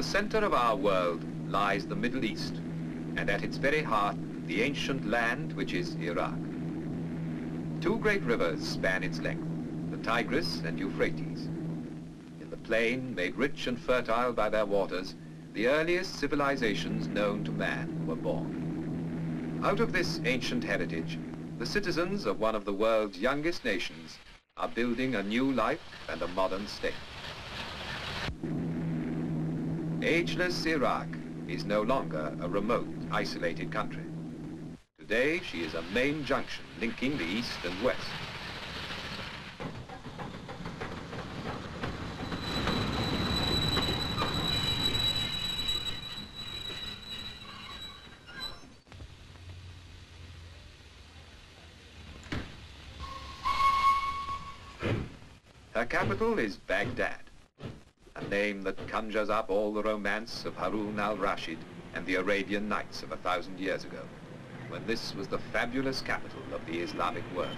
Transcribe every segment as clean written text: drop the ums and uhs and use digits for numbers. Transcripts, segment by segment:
the center of our world lies the Middle East, and at its very heart, the ancient land which is Iraq. Two great rivers span its length, the Tigris and Euphrates. In the plain, made rich and fertile by their waters, the earliest civilizations known to man were born. Out of this ancient heritage, the citizens of one of the world's youngest nations are building a new life and a modern state. Ageless Iraq is no longer a remote, isolated country. Today, she is a main junction linking the East and West. Her capital is Baghdad, a name that conjures up all the romance of Harun al-Rashid and the Arabian Nights of 1,000 years ago, when this was the fabulous capital of the Islamic world.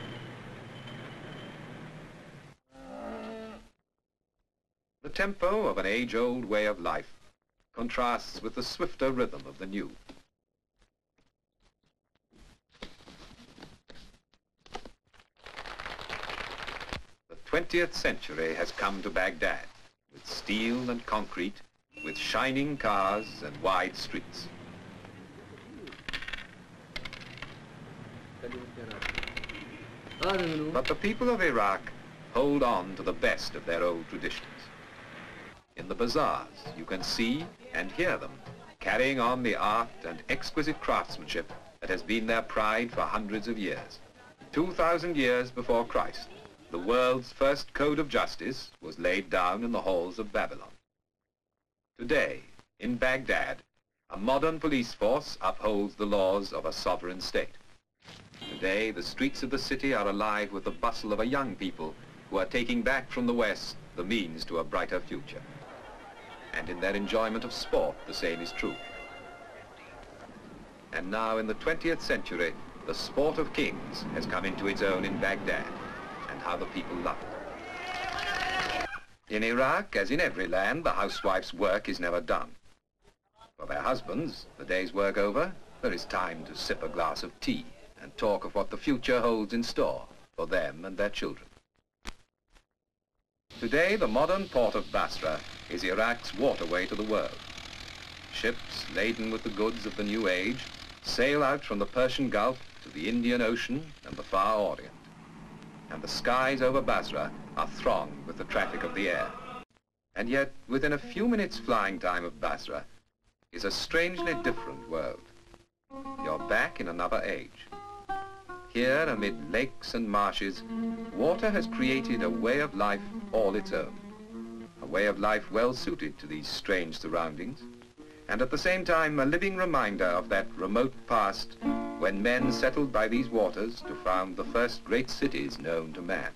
The tempo of an age-old way of life contrasts with the swifter rhythm of the new. The 20th century has come to Baghdad, with steel and concrete, with shining cars and wide streets. But the people of Iraq hold on to the best of their old traditions. In the bazaars, you can see and hear them carrying on the art and exquisite craftsmanship that has been their pride for hundreds of years. 2,000 years before Christ, the world's first code of justice was laid down in the halls of Babylon. Today, in Baghdad, a modern police force upholds the laws of a sovereign state. Today, the streets of the city are alive with the bustle of a young people who are taking back from the West the means to a brighter future. And in their enjoyment of sport, the same is true. And now, in the 20th century, the sport of kings has come into its own in Baghdad, and how the people love it. In Iraq, as in every land, the housewife's work is never done. For their husbands, the day's work over, there is time to sip a glass of tea and talk of what the future holds in store for them and their children. Today, the modern port of Basra is Iraq's waterway to the world. Ships laden with the goods of the new age sail out from the Persian Gulf to the Indian Ocean and the Far Orient. And the skies over Basra are thronged with the traffic of the air. And yet, within a few minutes flying time of Basra is a strangely different world. You're back in another age. Here, amid lakes and marshes, water has created a way of life all its own. A way of life well suited to these strange surroundings, and at the same time a living reminder of that remote past when men settled by these waters to found the first great cities known to man.